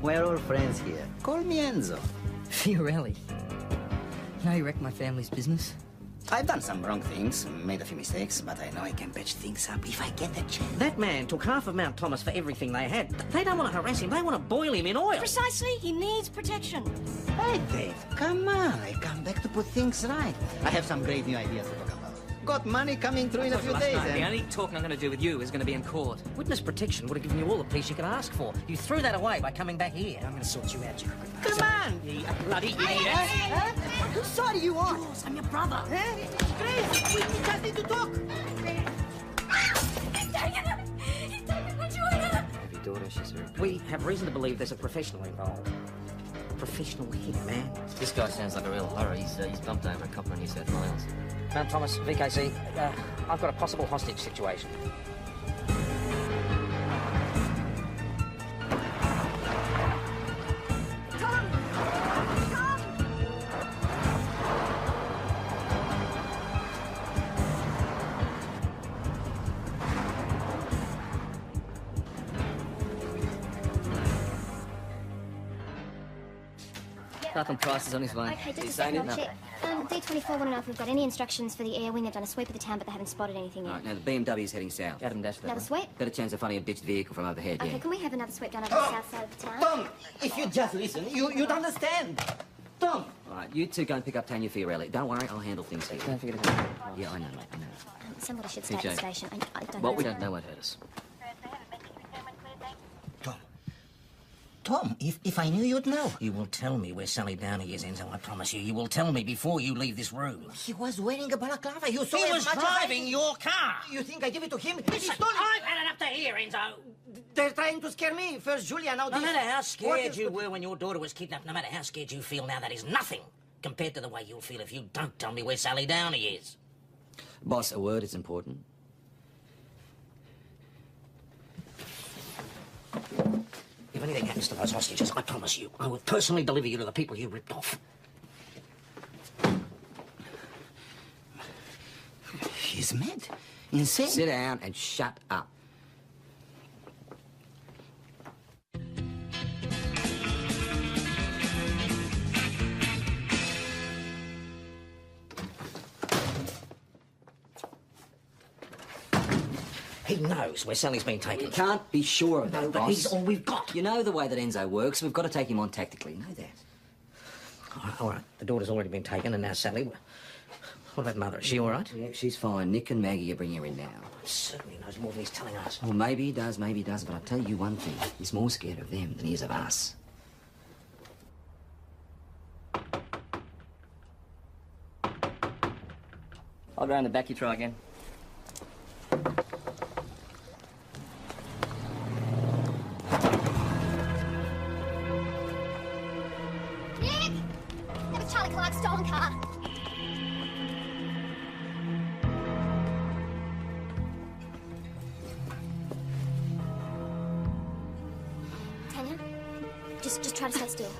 We're all friends here. Call me Enzo. Fiorelli. Now you wrecked my family's business? I've done some wrong things, made a few mistakes, but I know I can patch things up if I get the chance. That man took half of Mount Thomas for everything they had. They don't want to harass him, they want to boil him in oil. Precisely, he needs protection. Hey, Dave, come on. I come back to put things right. I have some great new ideas to talk about. Got money coming through in a few days. The only talking I'm going to do with you is going to be in court. Witness protection would have given you all the peace you could ask for. You threw that away by coming back here. I'm going to sort you out, you crooked Come on! You bloody idiot! Whose side are you on? Yours, I'm your brother. Grace, we just need to talk. Have your daughter, she's very pretty. We have reason to believe there's a professional involved. Professional hitman. This guy sounds like a real horror. He's bumped over a copper in New South Wales. Mount Thomas, VKC, I've got a possible hostage situation. Nothing Price is on his way. Okay, just a He's second, saying I'll it? check. D24 want to know if we've got any instructions for the air wing. They've done a sweep of the town, but they haven't spotted anything yet. Right, now the BMW's heading south. Adam dashed that Another way. sweep? Better chance of finding a ditched vehicle from overhead, Okay, yeah. can we have another sweep done over the south side of the town? Tom, if you just listen, you'd understand. Tom! All right, you two go and pick up Tanya Fiorelli. Don't worry, I'll handle things here. Don't forget about it. Yeah, I know, mate, I know. Somebody should stay at the TJ. station. I don't What know. we don't know won't hurt us. Tom, if I knew you'd know. You will tell me where Sally Downey is, Enzo, I promise you. You will tell me before you leave this room. He was wearing a balaclava. You saw He as was much as driving I... your car. You think I give it to him? He Listen, stole it. I've had it up to here, Enzo. They're trying to scare me. First Julia, now No this. matter how What scared is you the- were when your daughter was kidnapped, no matter how scared you feel now, that is nothing compared to the way you'll feel if you don't tell me where Sally Downey is. Boss, a word is important. If anything happens to those hostages, I promise you, I will personally deliver you to the people you ripped off. He's mad. Insane. Sit down and shut up. He knows where Sally's been taken. You can't be sure of that, No, but boss. he's all we've got. You know the way that Enzo works. We've got to take him on tactically. You know that. All right. The daughter's already been taken, and now Sally. What about Mother? Is she all right? Yeah, she's fine. Nick and Maggie are bringing her in now. He certainly knows more than he's telling us. Well, maybe he does, maybe he doesn't. But I'll tell you one thing. He's more scared of them than he is of us. I'll go around the back, you try again. Nick! That was Charlie Clark's stolen car. Tanya, just try to stay still.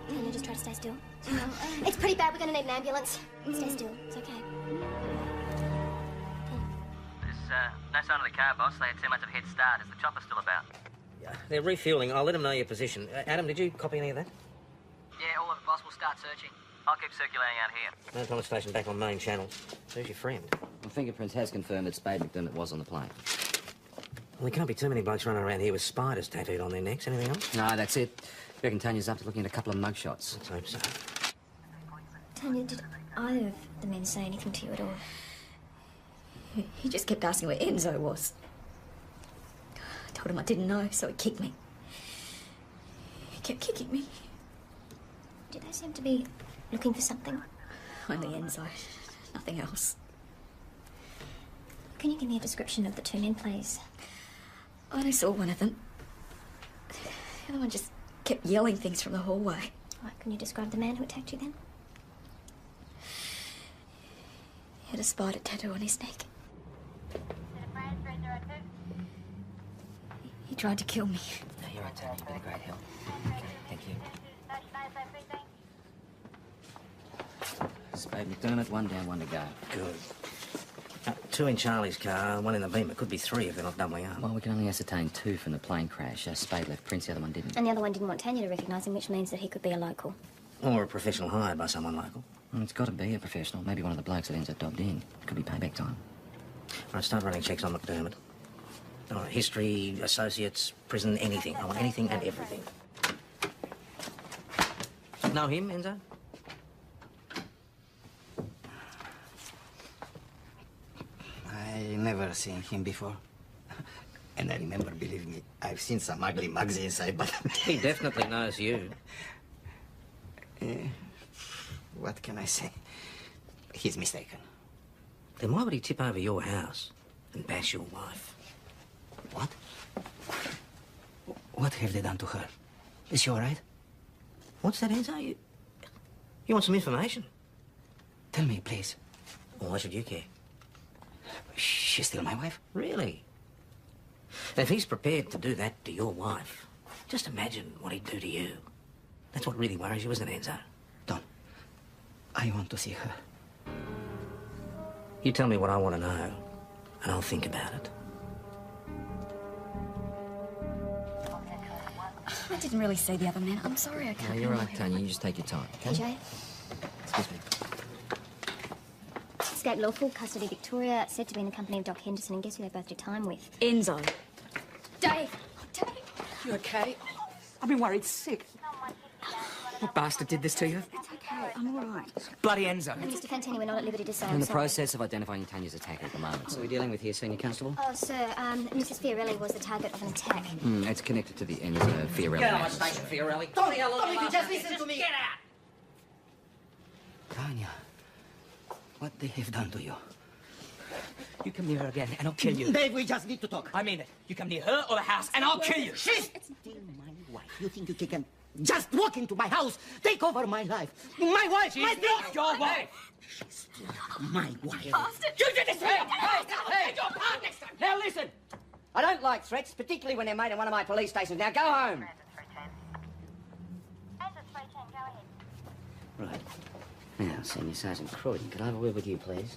Tanya, just try to stay still. It's pretty bad. We're going to need an ambulance. Stay still. It's okay. There's no sign of the car, boss. They had too much of a head start. Is the chopper still about? They're refueling. I'll let them know your position. Adam, did you copy any of that? Yeah, all of it, boss. We'll start searching. I'll keep circulating out here. No Thomas Station back on main channel. Who's your friend? Well, fingerprints has confirmed that Spade McDermott was on the plane. Well, there can't be too many blokes running around here with spiders tattooed on their necks. Anything else? No, that's it. I reckon Tanya's up to looking at a couple of mugshots. Let's hope so. Tanya, did either of the men say anything to you at all? He just kept asking where Enzo was. I told him I didn't know, so he kicked me. He kept kicking me. Did they seem to be looking for something? Only Enzo, nothing else. Can you give me a description of the two men, please? I only saw one of them. The other one just kept yelling things from the hallway. Right, can you describe the man who attacked you then? He had a spider tattoo on his neck. He tried to kill me. No, you're right, Tanya. You've been a great help. Okay, thank you. Spade McDermott, one down, one to go. Good. two in Charlie's car, one in the Beamer. Could be three if they're not doubling up. Well, we can only ascertain two from the plane crash. Spade left prints, the other one didn't. And the other one didn't want Tanya to recognise him, which means that he could be a local. Or a professional hired by someone local. Well, it's got to be a professional. Maybe one of the blokes that ends up dobbed in. Could be payback time. All right, start running checks on McDermott. All right, history, associates, prison, anything. I want anything and everything. Know him, Enzo? I never seen him before. And I remember, believe me, I've seen some ugly mugs inside, but... He definitely knows you. What can I say? He's mistaken. Then why would he tip over your house and bash your wife? What? What have they done to her? Is she all right? What's that, Enzo? You want some information? Tell me, please. Well, why should you care? She's still my wife? Really? If he's prepared to do that to your wife, just imagine what he'd do to you. That's what really worries you, isn't it, Enzo? Don, I want to see her. You tell me what I want to know, and I'll think about it. I didn't really see the other man. I'm sorry, I can't. No, you're right, Tanya. You just take your time. Hey, Jay. Excuse me. Escaped lawful custody Victoria, said to be in the company of Doc Henderson, and guess who they both did time with? Enzo. Dave! Dave! You okay? I've been worried sick. What bastard did this to you? It's okay, I'm all right. Bloody Enzo. Mr. Fantini, we're not at liberty to say. We're in I'm the sorry. process of identifying Tanya's attacker at the moment. So we're dealing with here, Senior Constable? Oh, sir, Mrs. Fiorelli was the target of an attack. It's connected to the Enzo Fiorelli. Get out of my matters. station, Fiorelli. Don't you just listen to me. Get out! Tanya, what they have done to you? You come near her again and I'll kill you. Dave, we just need to talk. I mean it. You come near her or the house and I'll kill you. She's still my wife. You think you can just walk into my house, take over my life? My wife! She's my not your wife. She's still my wife. You did this to me! Hey, your part next time! Now listen, I don't like threats, particularly when they're made in one of my police stations. Now go home. Right. Now, Senior Sergeant Croydon, could I have a word with you, please?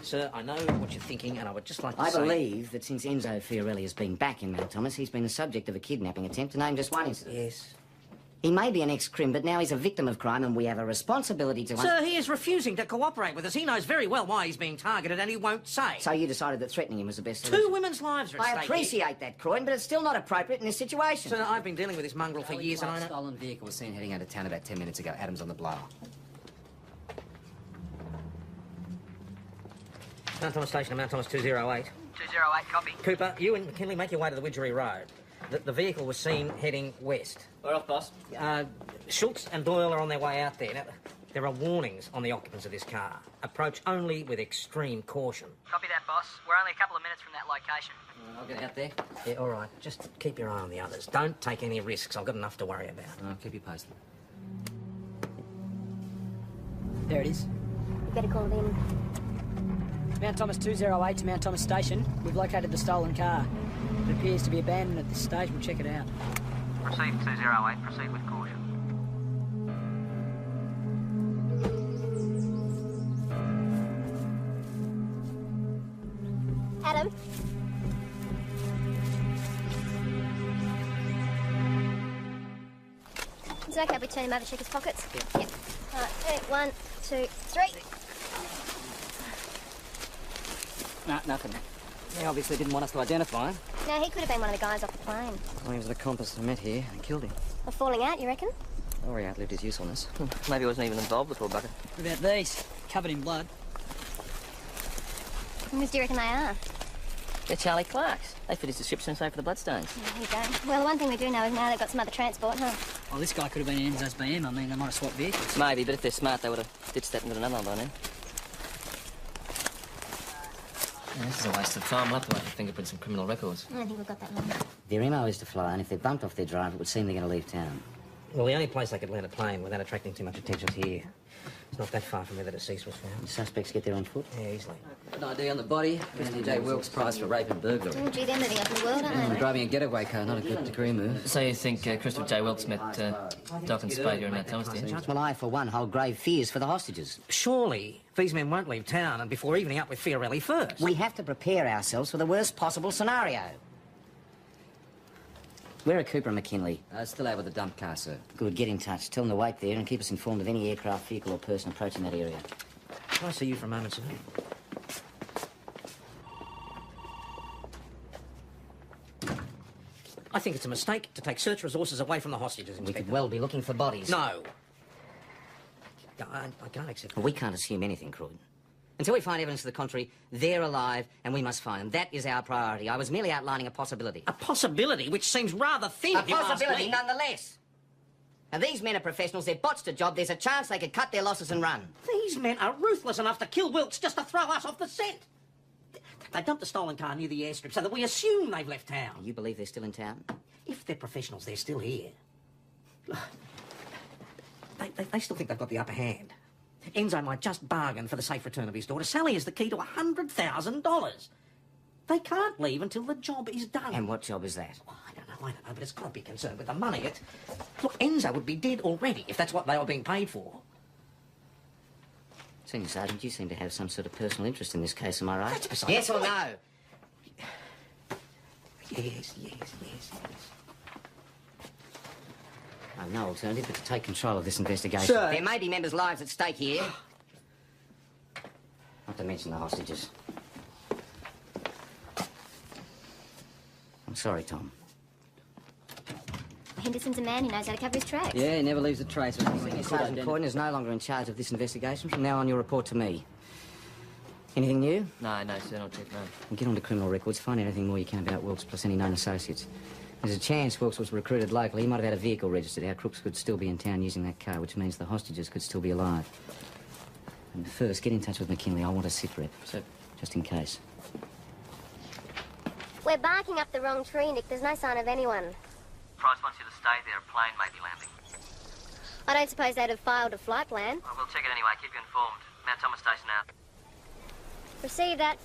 Sir, I know what you're thinking, and I would just like to I say... believe that since Enzo Fiorelli has been back in Mount Thomas, he's been the subject of a kidnapping attempt, to name just one incident. Yes. He may be an ex-crim, but now he's a victim of crime, and we have a responsibility to... Sir, he is refusing to cooperate with us. He knows very well why he's being targeted, and he won't say. So you decided that threatening him was the best Two solution? women's lives are at I stake. appreciate that, Croydon, but it's still not appropriate in this situation. Sir, I've been dealing with this mongrel for years, and I know... stolen vehicle was seen heading out of town about 10 minutes ago. Adams on the blower. Mount Thomas Station, Mount Thomas 208. 208, copy. Cooper, you and McKinley make your way to the Widgery Road. The vehicle was seen heading west. We're off, boss. Schultz and Doyle are on their way out there. Now, there are warnings on the occupants of this car. Approach only with extreme caution. Copy that, boss. We're only a couple of minutes from that location. I'll get out there. Yeah, all right. Just keep your eye on the others. Don't take any risks. I've got enough to worry about. I'll keep you posted. There it is. You better call it in. Mount Thomas 208 to Mount Thomas Station. We've located the stolen car. It appears to be abandoned at this stage. We'll check it out. Received 208. Proceed with caution. Adam? Is it okay if we turn him over, check his pockets? Yeah. Yep. All right, okay, 1, 2, 3. No, nothing. He obviously didn't want us to identify him. No, he could have been one of the guys off the plane. Well, he was the accomplice I met here and killed him. A falling out, you reckon? Or he outlived his usefulness. Maybe he wasn't even involved with Bucket. What about these? Covered in blood. Whose do you reckon they are? They're Charlie Clark's. They fit his description, so for the bloodstains. There you go. Well, the one thing we do know is now they've got some other transport, huh? Well, this guy could have been in Enzo's BM. I mean, they might have swapped vehicles. Maybe, but if they're smart, they would have ditched that and got another one by now. Yeah, this is a waste of time. We'll have to wait for fingerprints and criminal records. I don't think we've got that long. Their MO is to fly, and if they're bumped off their drive, it would seem they're going to leave town. Well, the only place they could land a plane without attracting too much attention's here. It's not that far from where the deceased was found. The suspects get there on foot? Yeah, easily. An ID on the body. Anthony J. Wilkes prize for rape and burglary. Oh, gee, they're moving up in the world, aren't they? Driving a getaway car, not a good degree move. So you think Christopher J. Wilkes met Doc and Spade here in Mount Thomas, do you? Well, I, for one, hold grave fears for the hostages. Surely these men won't leave town and before evening up with Fiorelli first. We have to prepare ourselves for the worst possible scenario. Where are Cooper and McKinley? Still out with the dump car, sir. Good, get in touch. Tell them to wait there and keep us informed of any aircraft, vehicle or person approaching that area. Can I see you for a moment, sir? I think it's a mistake to take search resources away from the hostages, We Inspector. could well be looking for bodies. No. I can't accept that. Well, we can't assume anything, Croydon. Until we find evidence to the contrary, they're alive and we must find them. That is our priority. I was merely outlining a possibility. A possibility which seems rather thin, A if you ask possibility, me. nonetheless. Now, these men are professionals. They've botched a job. There's a chance they could cut their losses and run. These men are ruthless enough to kill Wilkes just to throw us off the scent. They dumped a stolen car near the airstrip so that we assume they've left town. You believe they're still in town? If they're professionals, they're still here. They still think they've got the upper hand. Enzo might just bargain for the safe return of his daughter. Sally is the key to $100,000. They can't leave until the job is done. And what job is that? Oh, I don't know, but it's got to be concerned with the money. Look, Enzo would be dead already if that's what they were being paid for. Senior Sergeant, you seem to have some sort of personal interest in this case, am I right? That's beside Yes the or point. no? Yes. I've no alternative but to take control of this investigation. Sir. There may be members' lives at stake here. Not to mention the hostages. I'm sorry, Tom. Henderson's a man who knows how to cover his tracks. Yeah, he never leaves a trace. Senior Sergeant Croydon is no longer in charge of this investigation. From now on, you'll report to me. Anything new? No, sir, not Chief, no. And get on to criminal records. Find out anything more you can about Wilkes, plus any known associates. There's a chance Wilkes was recruited locally. He might have had a vehicle registered. Our crooks could still be in town using that car, which means the hostages could still be alive. And first, get in touch with McKinley. I want a sit rep. Sir. Just in case. We're barking up the wrong tree, Nick. There's no sign of anyone. Price wants you to stay there. A plane may be landing. I don't suppose they'd have filed a flight plan. Well, we'll check it anyway. Keep you informed. Mount Thomas Station out. Receive that.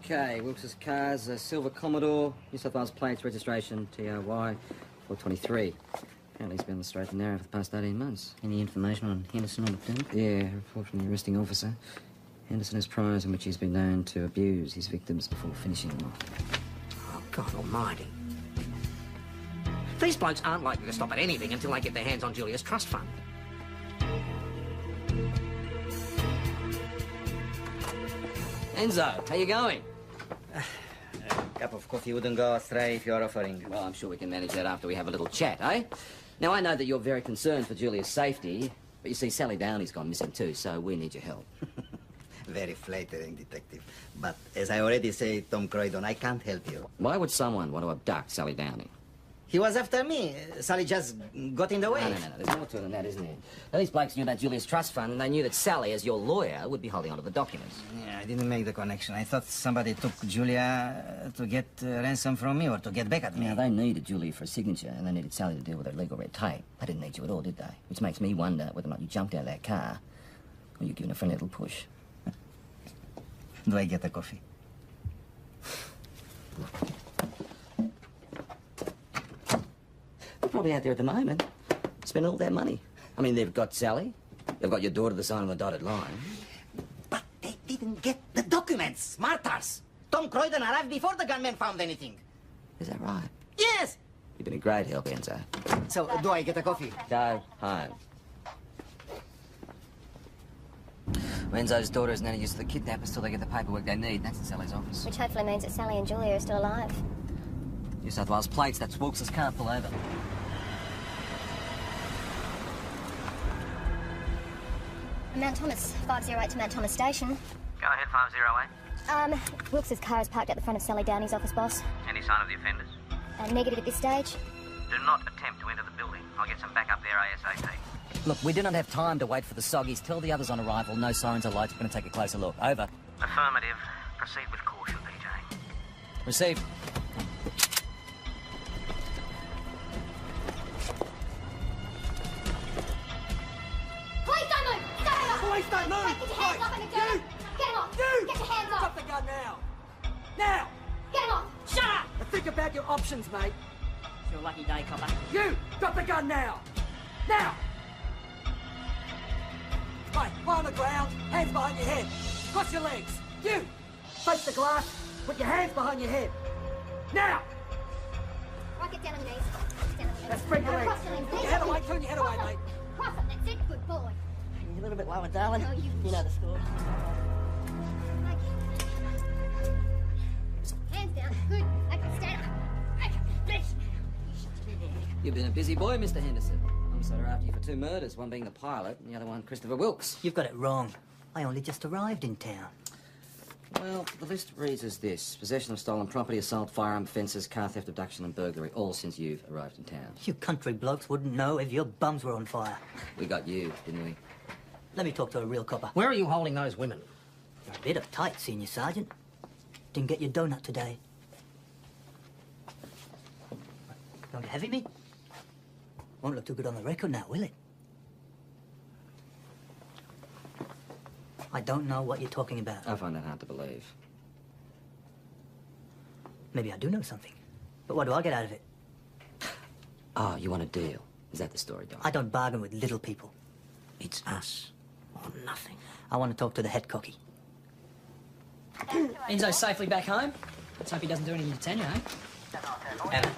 Okay, Wilkes' car's a silver Commodore, New South Wales plates, registration TRY 423. Apparently he's been on the straight and narrow for the past 18 months. Any information on Henderson or McDermott? Yeah, a report from the arresting officer. Henderson has priors in which he's been known to abuse his victims before finishing them off. Oh, God almighty. These blokes aren't likely to stop at anything until they get their hands on Julia's trust fund. Enzo, how you going? Cup of coffee wouldn't go astray if you're offering. Well, I'm sure we can manage that after we have a little chat, eh? Now, I know that you're very concerned for Julia's safety, but you see, Sally Downey's gone missing too, so we need your help. Very flattering, Detective. But as I already say, Tom Croydon, I can't help you. Why would someone want to abduct Sally Downey? He was after me. Sally just got in the way. No. There's more to it than that, isn't there? Now, these blokes knew about Julia's trust fund, and they knew that Sally, as your lawyer, would be holding onto the documents. Yeah, I didn't make the connection. I thought somebody took Julia to get ransom from me or to get back at me. Now, they needed Julia for a signature, and they needed Sally to deal with her legal red tape. They didn't need you at all, did they? Which makes me wonder whether or not you jumped out of that car, or you're giving a friendly little push. Do I get a coffee? They're probably out there at the moment, spending all their money. I mean, they've got Sally, they've got your daughter to sign on the dotted line. But they didn't get the documents. Martyrs. Tom Croydon arrived before the gunmen found anything. Is that right? Yes. You've been a great help, Enzo. So, do I get a coffee? Go home. Enzo's daughter isn't any use to the kidnappers till they get the paperwork they need. That's in Sally's office. Which hopefully means that Sally and Julia are still alive. New South Wales plates, that's Wilkes' car, pull over. Mount Thomas, 508 to Mount Thomas Station. Go ahead, 508. Wilkes' car is parked at the front of Sally Downey's office, boss. Any sign of the offenders? Negative at this stage. Do not attempt to enter the building. I'll get some backup there ASAP. Look, we do not have time to wait for the soggies. Tell the others on arrival, no sirens or lights. We're going to take a closer look. Over. Affirmative. Proceed with caution, PJ. Received. don't move! Get your hands off him, McDermott! Get him off! You! Get your hands off! Drop the gun now! Now! Get him off! Shut up! Now think about your options, mate. It's your lucky day, copper. You! Drop the gun now! Now! Right, lie on the ground, hands behind your head. Cross your legs. You! Face the glass, put your hands behind your head. Now! Right, get down on your knees. Get down on your knees. Now spread your Now legs. cross your legs. Put your head away, turn your head away, mate. Cross it, that's it. Good boy. You're a little bit lower, darling. Oh, You know the score. Hands down. Good. Okay, stand up. Okay, bitch. You've been a busy boy, Mr. Henderson. Homicide are after you for 2 murders, one being the pilot and the other one Christopher Wilkes. You've got it wrong. I only just arrived in town. Well, the list reads as this. Possession of stolen property, assault, firearm offences, car theft, abduction and burglary, all since you've arrived in town. You country blokes wouldn't know if your bums were on fire. We got you, didn't we? Let me talk to a real copper. Where are you holding those women? You're a bit uptight, Senior Sergeant. Didn't get your donut today. Don't heavy me? Won't look too good on the record now, will it? I don't know what you're talking about. I find that hard to believe. Maybe I do know something. But what do I get out of it? Oh, you want a deal? Is that the story, Doc? I don't bargain with little people. It's us or nothing. I want to talk to the head cocky. Enzo's safely back home. Let's hope he doesn't do anything to Tanya, eh? Anna.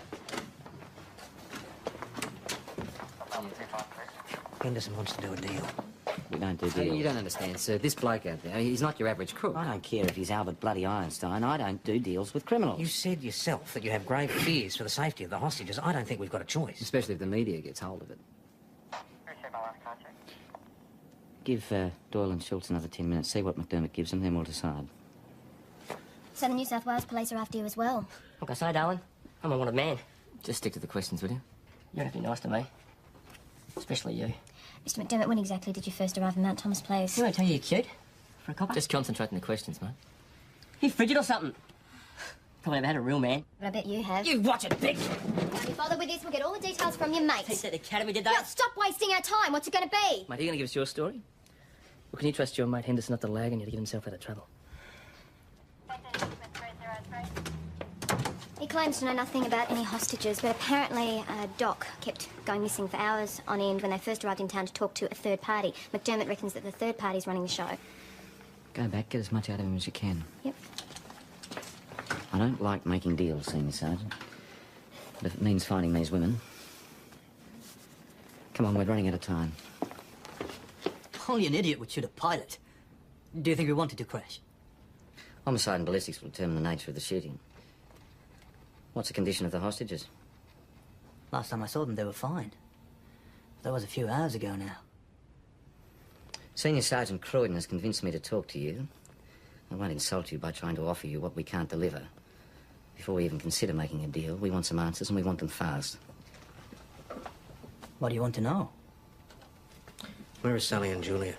Henderson wants to do a deal. We don't do deals. You don't understand, sir. This bloke out there, he's not your average crook. I don't care if he's Albert bloody Einstein. I don't do deals with criminals. You said yourself that you have grave fears for the safety of the hostages. I don't think we've got a choice. Especially if the media gets hold of it. Give Doyle and Schultz another 10 minutes. See what McDermott gives them, then we'll decide. So the New South Wales police are after you as well. Like I say, darling, I'm a wanted man. Just stick to the questions, will you? You don't have to be nice to me. Especially you. Mr. McDermott, when exactly did you first arrive in Mount Thomas Place? You won't tell you you're cute for a copper? Just concentrate on the questions, mate. You frigid or something? Probably never had a real man. But I bet you have. You watch it, bitch! Don't be bothered with this. We'll get all the details from your mates. He said the academy did Yeah, that. stop wasting our time. What's it going to be? Mate, are you going to give us your story? Or can you trust your mate Henderson not to lag on you to get himself out of trouble? He claims to know nothing about any hostages, but apparently Doc kept going missing for hours on end when they first arrived in town to talk to a third party. McDermott reckons that the third party's running the show. Go back, get as much out of him as you can. Yep. I don't like making deals, Senior Sergeant. But if it means finding these women... Come on, we're running out of time. Only an idiot would shoot a pilot. Do you think we wanted to crash? Homicide and ballistics will determine the nature of the shooting. What's the condition of the hostages? Last time I saw them, they were fine. That was a few hours ago now. Senior Sergeant Croydon has convinced me to talk to you. I won't insult you by trying to offer you what we can't deliver. Before we even consider making a deal, we want some answers, and we want them fast. What do you want to know? Where is Sally and Julia?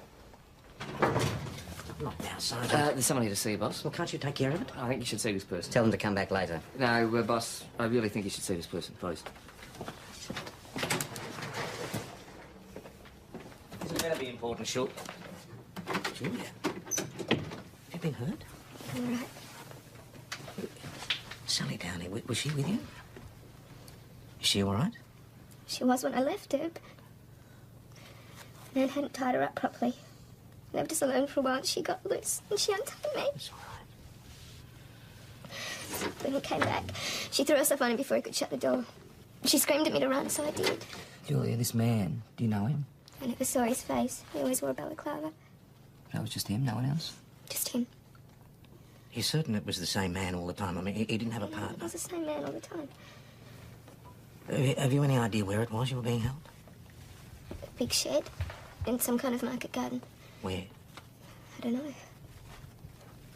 Not now, Sergeant. There's someone here to see you, boss. Well, can't you take care of it? I think you should see this person. Tell them to come back later. No, boss, I really think you should see this person, please. This had better be important, Schultz. Julia, have you been hurt? All right. Sally down here, was she with you? Is she all right? She was when I left her, but the man hadn't tied her up properly. I left us alone for a while and she got loose and she untied me. It's all right. When he came back, she threw herself on him before he could shut the door. She screamed at me to run, so I did. Julia, this man, do you know him? I never saw his face. He always wore a balaclava. That was just him, no one else? Just him. You're certain it was the same man all the time? I mean, he didn't have a He partner. was the same man all the time. Have you any idea where it was you were being held? A big shed in some kind of market garden. Where? I don't know.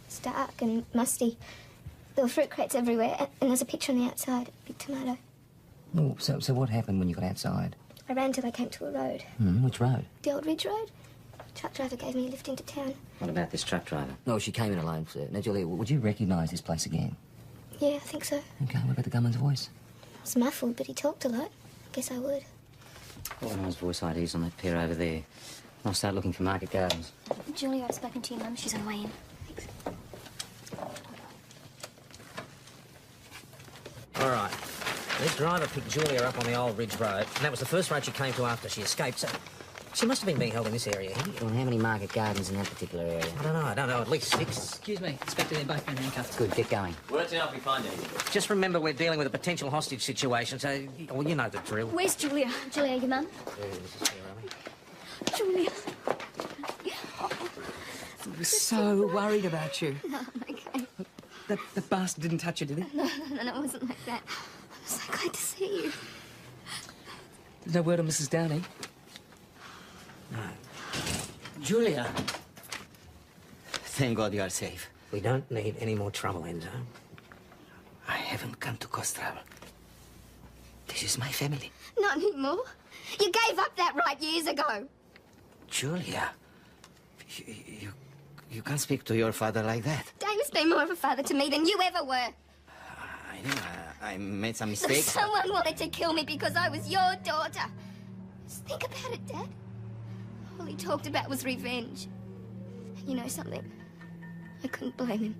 It's dark and musty. There were fruit crates everywhere, and there's a picture on the outside, a big tomato. Oh, so what happened when you got outside? I ran till I came to a road. Which road? The old Ridge Road. The truck driver gave me a lift into town. What about this truck driver? No, she came in alone, sir. Now, Julia, would you recognise this place again? Yeah, I think so. Okay, what about the gunman's voice? I was muffled, but he talked a lot. Guess I would. Organised voice IDs on that pair over there. I'll start looking for Market Gardens. Julia, I've spoken to your mum. She's on the way in. Thanks. All right. This driver picked Julia up on the old Ridge Road, and that was the first road she came to after she escaped, so she must have been being held in this area here. Well, how many Market Gardens in that particular area? I don't know, at least 6. Excuse me, Inspector, they're both been handcuffed. Good, get going. Words out if we find anything. Just remember we're dealing with a potential hostage situation, so, well, you know the drill. Where's Julia? Julia, your mum? Julia. I was so worried about you. No, I'm okay. The bastard didn't touch you, did he? No, it wasn't like that. I'm so glad to see you. There's no word on Mrs. Downey. No. Julia. Thank God you are safe. We don't need any more trouble, Enzo. I haven't come to cause trouble. This is my family. Not anymore. You gave up that right years ago. Julia, you can't speak to your father like that. David's been more of a father to me than you ever were. I know I made some So mistakes. someone wanted to kill me because I was your daughter. Just think about it, Dad. All he talked about was revenge. You know something? I couldn't blame him.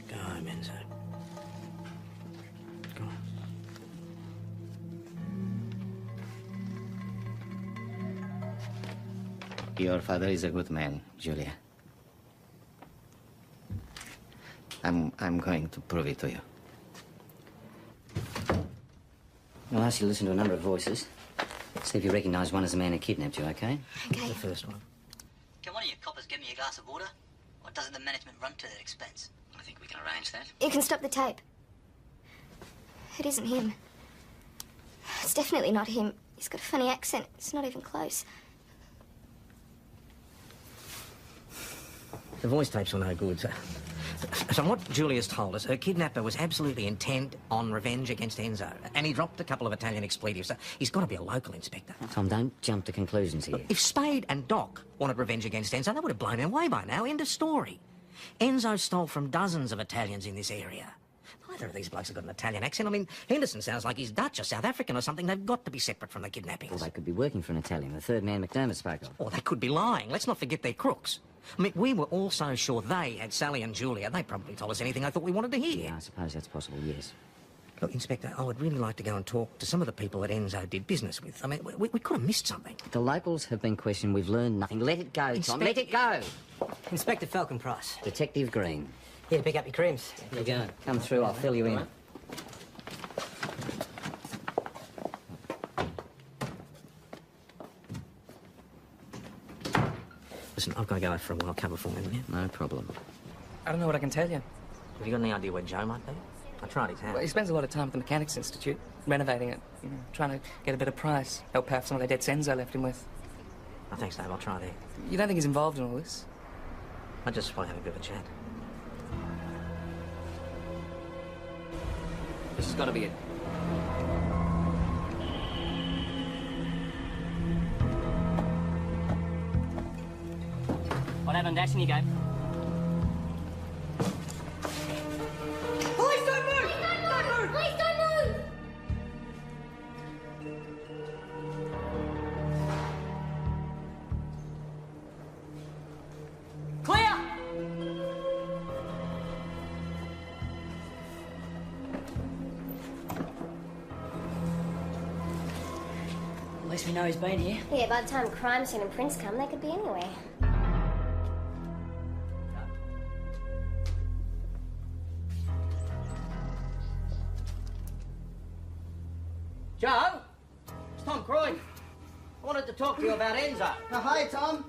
Go home, Enzo. Go on. Your father is a good man, Julia. I'm going to prove it to you. I'll ask you to listen to a number of voices. See if you recognise one as the man who kidnapped you, okay? Okay. The first one. Can one of you coppers get me a glass of water? Or doesn't the management run to that expense? I think we can arrange that. You can stop the tape. It isn't him. It's definitely not him. He's got a funny accent. It's not even close. The voice tapes were no good. So what Julia's told us, her kidnapper was absolutely intent on revenge against Enzo. And he dropped a couple of Italian expletives. So he's got to be a local inspector. Tom, don't jump to conclusions here. If Spade and Doc wanted revenge against Enzo, they would have blown him away by now. End of story. Enzo stole from dozens of Italians in this area. Neither of these blokes have got an Italian accent. I mean, Henderson sounds like he's Dutch or South African or something. They've got to be separate from the kidnappings. Well, they could be working for an Italian, the third man McDermott spoke of. Or they could be lying. Let's not forget they're crooks. I mean, we were all so sure they had Sally and Julia. They probably told us anything they thought we wanted to hear. Yeah, I suppose that's possible, yes. Look, Inspector, I would really like to go and talk to some of the people that Enzo did business with. I mean, we could have missed something. The locals have been questioned. We've learned nothing. Let it go, Tom. Let it go. Inspector Falcon Price. Detective Green. Here to pick up your creams. Here you go. Come through. I'll fill you in. Listen, I've got to go out for a while. Cover for me, will you? No problem. I don't know what I can tell you. Have you got any idea where Joe might be? I tried his house. Well, he spends a lot of time at the Mechanics Institute, renovating it, you know, trying to get a better price, help pay off some of the debts Enzo left him with. Oh, thanks, Dave. I'll try there. You don't think he's involved in all this? I just want to have a bit of a chat. This has got to be it. What happened, Dash? In you go. Please don't move! Please don't move! Clear! At least we know he's been here. Yeah, by the time crime scene and prints come, they could be anywhere. Joe? It's Tom Croyd. I wanted to talk to you about Enzo. Hi, Tom.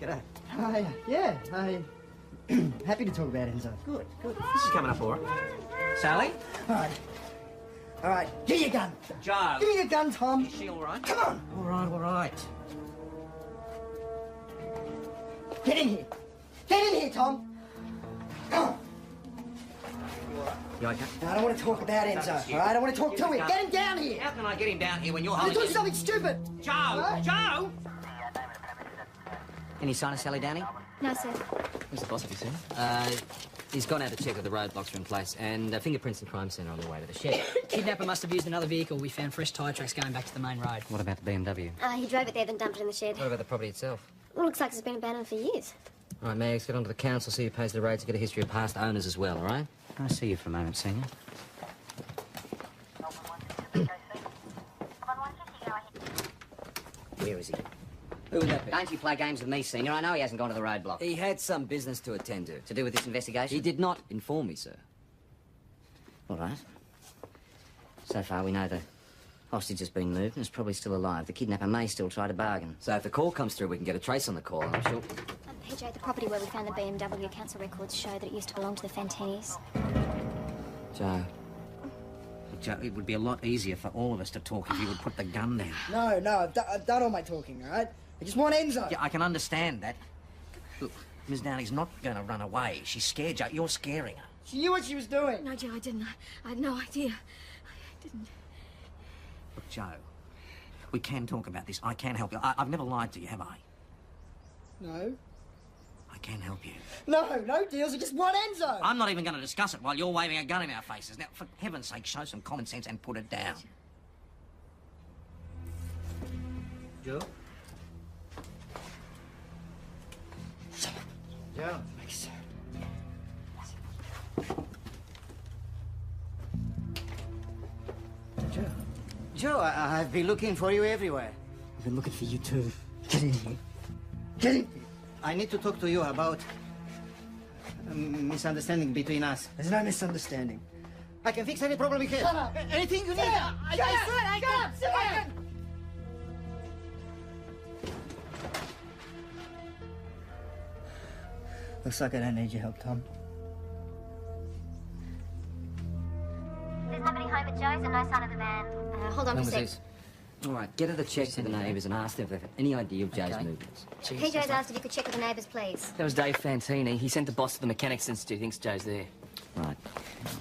G'day. Hi. Yeah, I'm happy to talk about Enzo. Good, good. This is coming up all right. Sally? All right. All right, give me your gun. Joe? Give me your gun, Tom. Is she all right? Come on. All right, all right. Get in here. Get in here, Tom. Come on. You okay? No, I don't want to talk about Enzo, all right? I want to talk to him. Get him down here. How can I get him down here when you're You're holding doing his... something stupid. Joe! Right? Joe! Any sign of Sally Downey? No, sir. Who's the boss of you, sir? He's gone out to check if the roadblocks are in place, and fingerprints and crime centre on the way to the shed. Kidnapper must have used another vehicle. We found fresh tyre tracks going back to the main road. What about the BMW? He drove it there, then dumped it in the shed. What about the property itself? Well, looks like it's been abandoned for years. All right, Mags, get on to the council, see who pays the rates, and get a history of past owners as well, all right? Can I see you for a moment, Senior? Where is he? Who would that be? Don't you play games with me, Senior. I know he hasn't gone to the roadblock. He had some business to attend to. To do with this investigation? He did not inform me, sir. All right. So far, we know the hostage has been moved and is probably still alive. The kidnapper may still try to bargain. So if the call comes through, we can get a trace on the call, I'm sure. PJ, the property where we found the BMW council records show that it used to belong to the Fantinis. Joe. Joe, it would be a lot easier for all of us to talk if you would put the gun down. No, I've done all my talking, all right? I just want Enzo. Yeah, I can understand that. Look, Miss Downey's not going to run away. She's scared, Joe. You're scaring her. She knew what she was doing. No, Joe, I didn't. I had no idea. I didn't. Look, Joe, we can talk about this. I can help you. I've never lied to you, have I? No. I can help you. No deals. I just want Enzo. I'm not even going to discuss it while you're waving a gun in our faces. Now, for heaven's sake, show some common sense and put it down. Joe? Joe? Joe, I've been looking for you everywhere. I've been looking for you too. Get in here. Get in here. I need to talk to you about a misunderstanding between us. There's no misunderstanding. I can fix any problem we have. Shut up. Anything you need. I can. Looks like I don't need your help, Tom. There's nobody home at Joe's and no sign of the van. Hold on When for was a this? sec. All right, get her the check to the neighbours and ask them if they've had any idea of Joe's movements. PJ's asked if you could check with the neighbours, please. That was Dave Fantini. He sent the boss to the Mechanics Institute. He thinks Joe's there. Right.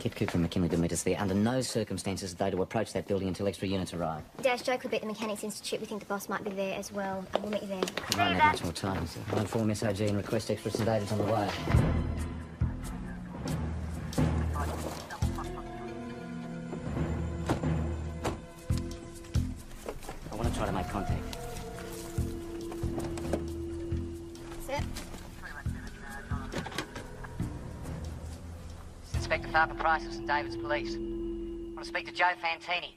Get Cooper and McKinley to meet us there. Under no circumstances are they to approach that building until extra units arrive. Dash, Joe could be at the Mechanics Institute. We think the boss might be there as well. We'll meet you there. I won't have much more time, so I'll inform SOG and request extra sedatives on the way. I want to try to make contact. Set. It's Inspector Farper Price of St David's Police. I want to speak to Joe Fantini.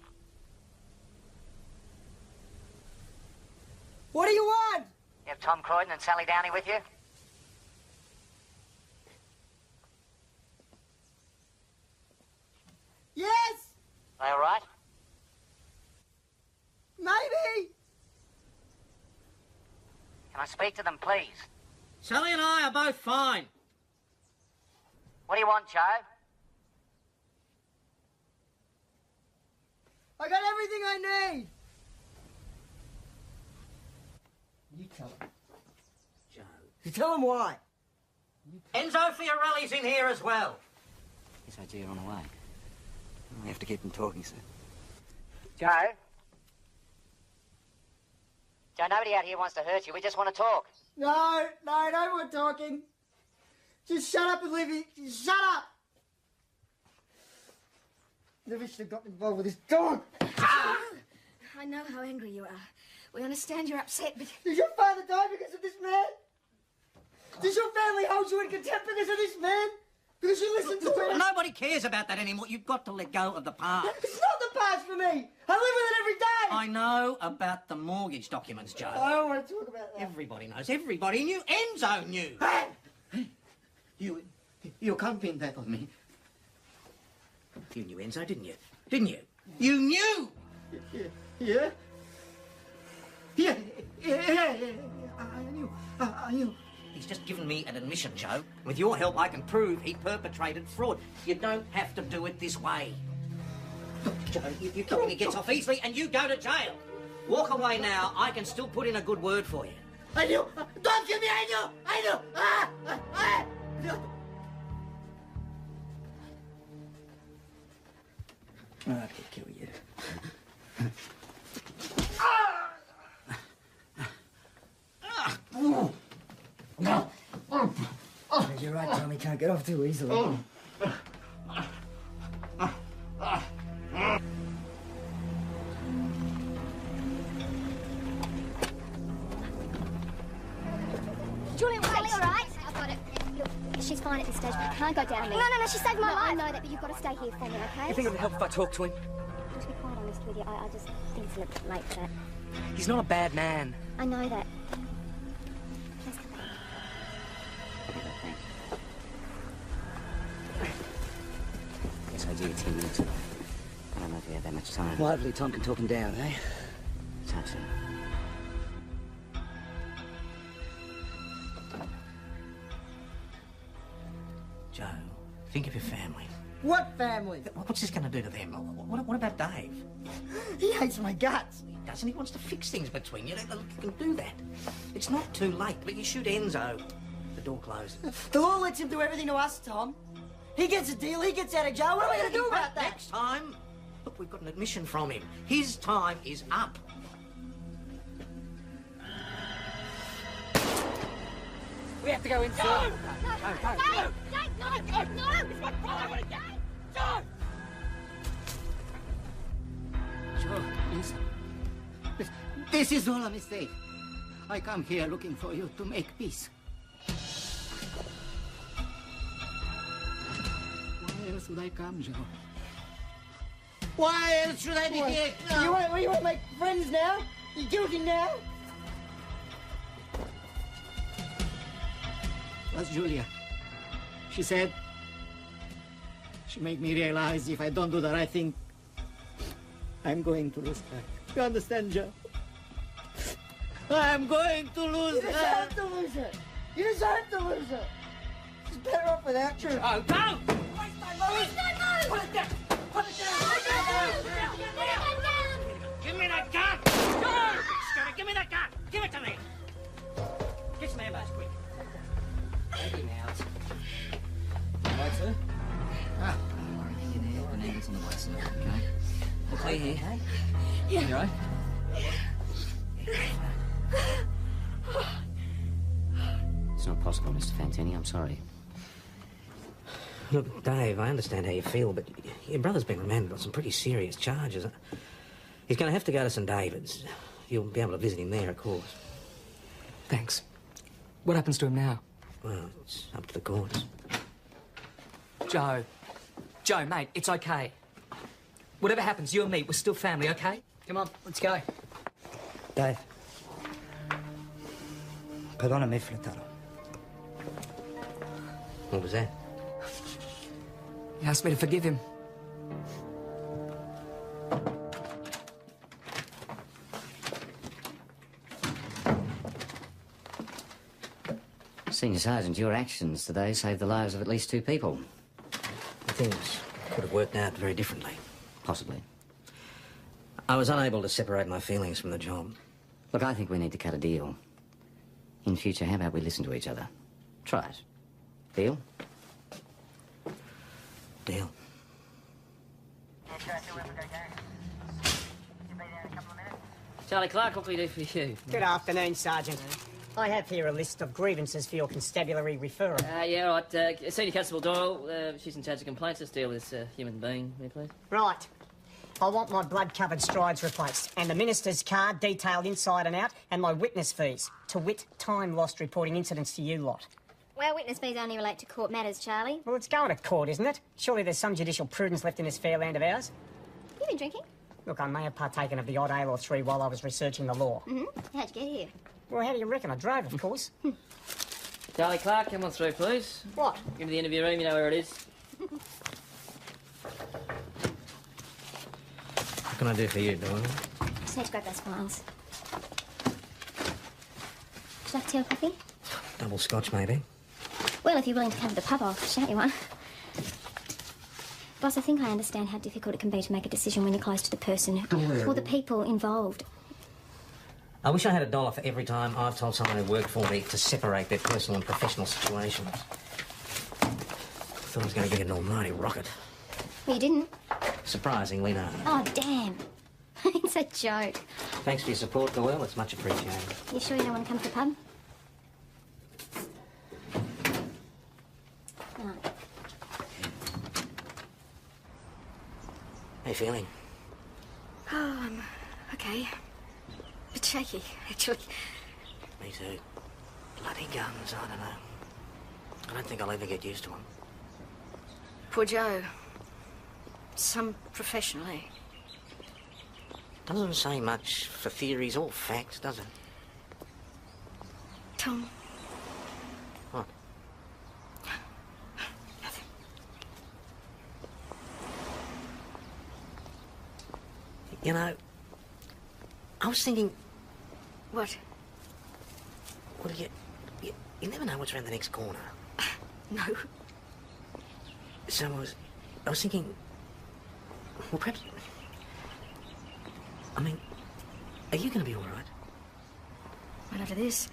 What do you want? You have Tom Croydon and Sally Downey with you? Yes. Are they all right? Maybe. Can I speak to them, please? Sally and I are both fine. What do you want, Joe? I got everything I need. You tell him. Joe. You tell him why. Enzo Fiorelli's in here as well. SOG are on the way. We have to keep them talking, sir. Joe? Joe, nobody out here wants to hurt you. We just want to talk. No more talking. Just shut up and leave me. Just shut up. Never should have gotten involved with this dog. I know how angry you are. We understand you're upset, but... Did your father die because of this man? Does your family hold you in contempt because of this man? Because you listen to him? Nobody cares about that anymore. You've got to let go of the past. It's not the past for me. I live with it every day. I know about the mortgage documents, Joe. I don't want to talk about that. Everybody knows. Everybody knew. Enzo knew. Hey! You can't pin that on me. You knew Enzo, didn't you? Didn't you? You knew! Yeah? Yeah. I knew. He's just given me an admission, Joe. With your help, I can prove he perpetrated fraud. You don't have to do it this way. Look, Joe, you told me he gets off easily and you go to jail. Walk away now. I can still put in a good word for you. I knew. Don't kill me, I knew. I could kill you. you're right, Tommy. Can't get off too easily. Julian, Sally, all right? I've got it. Look, she's fine at this stage, but you can't go down there. No, she saved my life. I know that, but you've got to stay here for me, okay? You think it would help if I talk to him? To be quite honest with you, I just think it's a little bit late for that. He's not a bad man. I know that. Please come back. Yes, I do. 10 minutes ago. I don't know if we have that much time. Well, hopefully Tom can talk him down, eh? Let's hope so. Joe, think of your family. What family? What's this going to do to them? What about Dave? He hates my guts. He doesn't. He wants to fix things between you. You can do that. It's not too late, but you shoot Enzo. The door closes. The law lets him do everything to us, Tom. He gets a deal, he gets out of jail. What am I going to do about that? Next time, look, we've got an admission from him. His time is up. We have to go inside. No! It's my father again! John! Joe, please. This is all a mistake. I come here looking for you to make peace. Why else would I come, Joe? Why else should I be here? No. You want to make friends now? You guilty now? Was Julia. She said she made me realize if I don't do the right thing, I'm going to lose her. You understand, Joe? I'm going to lose You her. deserve to lose her. You deserve to lose her. She's better off without you. Oh, go! Put it down! Put it down! Give me that gun! Go! Give me that gun! Give it to me! Get some ambos, quick. Take him out. All right, sir? Ah, don't worry. Get there. The needle's on the way, sir. Okay? We'll clear here. Yeah. You all right? It's not possible, Mr. Fantini. I'm sorry. Look, Dave, I understand how you feel, but your brother's been remanded on some pretty serious charges. He's going to have to go to St. David's. You'll be able to visit him there, of course. Thanks. What happens to him now? Well, it's up to the courts. Joe. Joe, mate, it's okay. Whatever happens, you and me, we're still family, okay? Come on, let's go. Dave. Perdonami, fratello. What was that? He asked me to forgive him. Senior Sergeant, your actions today saved the lives of at least 2 people. Things could have worked out very differently. Possibly. I was unable to separate my feelings from the job. Look, I think we need to cut a deal. In future, how about we listen to each other? Try it. Deal? Deal. Charlie Clark, what can we do for you? Good afternoon, Sergeant. I have here a list of grievances for your constabulary referral. Yeah, right. Senior Constable Doyle, she's in charge of complaints. Let's deal with this human being here, please. Right. I want my blood-covered strides replaced, and the minister's card detailed inside and out, and my witness fees. To wit, time lost reporting incidents to you lot. Well, witness fees only relate to court matters, Charlie. Well, it's going to court, isn't it? Surely there's some judicial prudence left in this fair land of ours. You been drinking? Look, I may have partaken of the odd ale or 3 while I was researching the law. Mm-hmm. How'd you get here? Well, how do you reckon? I drove, of course. Charlie Clark, come on through, please. What? Into the interview room, you know where it is. What can I do for you, Doyle? Just need to grab those files. Would you like tea or coffee? Double scotch, maybe? Well, if you're willing to cover the pub, I'll shout you one. Boss, I think I understand how difficult it can be to make a decision when you're close to the person or the people involved. I wish I had $1 for every time I've told someone who worked for me to separate their personal and professional situations. I thought I was going to get an almighty rocket. Well, you didn't. Surprisingly, no. Oh, damn. It's a joke. Thanks for your support, Doyle. It's much appreciated. You sure you don't want to come to the pub? How you feeling? Oh, I'm okay. A bit shaky, actually. Me too. Bloody guns, I don't know. I don't think I'll ever get used to them. Poor Joe. Some professional, eh? Doesn't say much for theories or facts, does it? Tom. What? Nothing. You know, I was thinking... What? Well, you never know what's around the next corner. No. So I was thinking... Well, perhaps... I mean, are you going to be all right? Well, after this,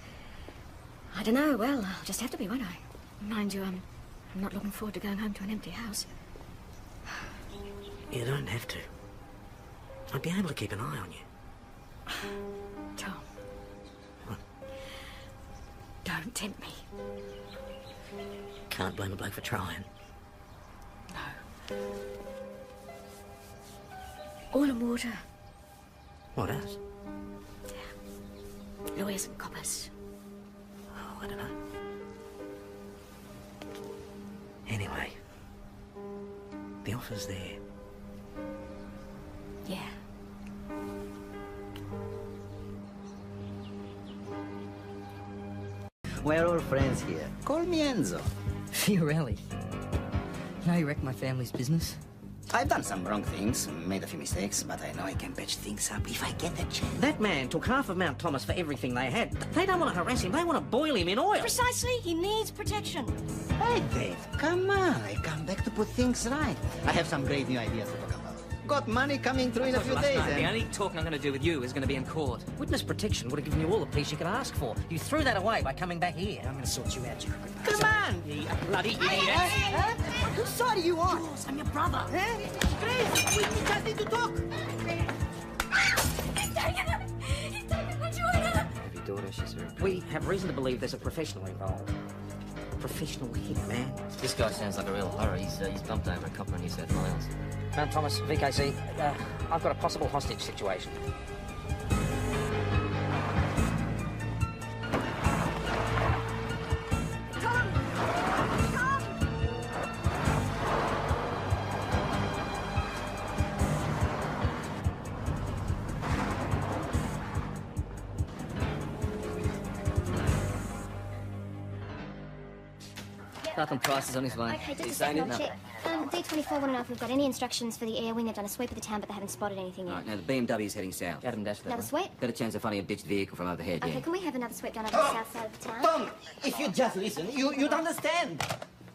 I don't know. Well, I'll just have to be, won't I? Mind you, I'm not looking forward to going home to an empty house. You don't have to. I'd be able to keep an eye on you. Tom. What? Don't tempt me. Can't blame a bloke for trying. No. Oil and water. What else? Lawyers and coppers. Oh, I don't know. Anyway, the offer's there. Yeah. We're all friends here. Call me Enzo. Fiorelli. Now you wrecked my family's business? I've done some wrong things, made a few mistakes, but I know I can patch things up if I get the chance. That man took half of Mount Thomas for everything they had. They don't want to harass him, they want to boil him in oil. Precisely, he needs protection. Hey, Dave, come on. I come back to put things right. I have some great new ideas to talk about. Got money coming through in a few days. The only talking I'm going to do with you is going to be in court. Witness protection would have given you all the peace you could ask for. You threw that away by coming back here. I'm going to sort you out, you crooked Come on! You bloody idiot! Whose side are you on? Yours, I'm your brother. Huh? Grace, we just need to talk. He's taken her! He's taken my Joanna! Have your daughter, she's very... We have reason to believe there's a professional involved. Professional hitman. This guy sounds like a real horror. He's bumped over a copper in New South Wales. Mount Thomas, VKC, I've got a possible hostage situation. Nothing Price is on his way. Okay, just He's a second, saying I'll check. D24 want to know if we've got any instructions for the air wing. They've done a sweep of the town, but they haven't spotted anything yet. Right, now the BMW's heading south. Adam dashed that Another way. sweep? Got a chance of finding a ditched vehicle from overhead, Okay, yeah. can we have another sweep done over the south side of the town? Tom, if you just listen, you'd understand.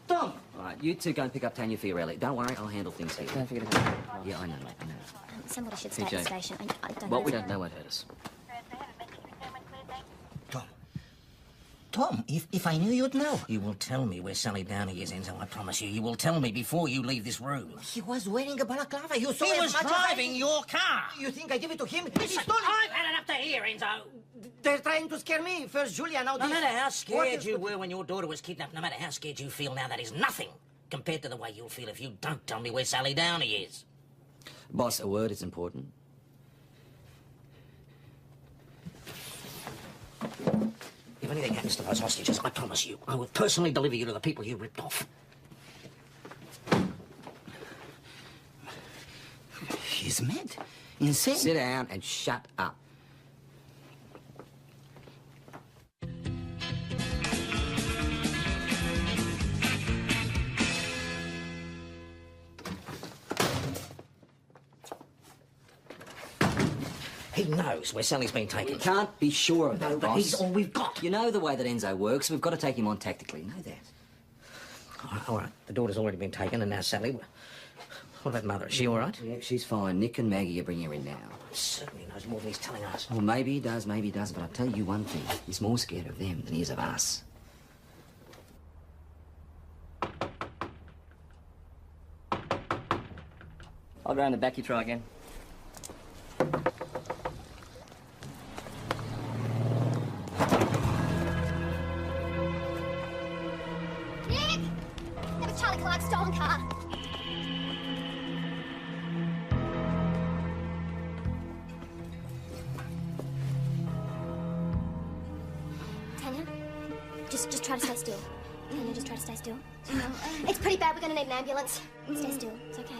Tom! All right, you two go and pick up Tanya Fiorelli. Don't worry, I'll handle things here. Don't forget about it. Yeah, I know, mate, I know. Somebody should stay at the PJ. station. I don't What know. we don't know won't hurt us. Tom, if I knew, you'd know. You will tell me where Sally Downey is, Enzo, I promise you. You will tell me before you leave this room. He was wearing a balaclava. You saw He as was much as driving I... your car. You think I give it to him? He stole it. I've had it up to here, Enzo. They're trying to scare me. First Julia, now No this. matter how What scared is you the- were when your daughter was kidnapped, no matter how scared you feel now, that is nothing compared to the way you'll feel if you don't tell me where Sally Downey is. Boss, a word is important. If anything happens to those hostages, I promise you, I will personally deliver you to the people you ripped off. He's mad. Insane. Sit down and shut up. He knows where Sally's been taken. We can't be sure of that, No, but boss. he's all we've got. You know the way that Enzo works. We've got to take him on tactically. You know that. All right. The daughter's already been taken, and now Sally. What about Mother? Is she all right? Yeah, she's fine. Nick and Maggie are bringing her in now. He certainly knows more than he's telling us. Well, maybe he does, maybe he doesn't. But I'll tell you one thing. He's more scared of them than he is of us. I'll go around the back, you try again. Nick! That was Charlie Clark's stolen car. Just try to stay still. Can you just try to stay still? It's pretty bad. We're going to need an ambulance. Stay still. It's okay.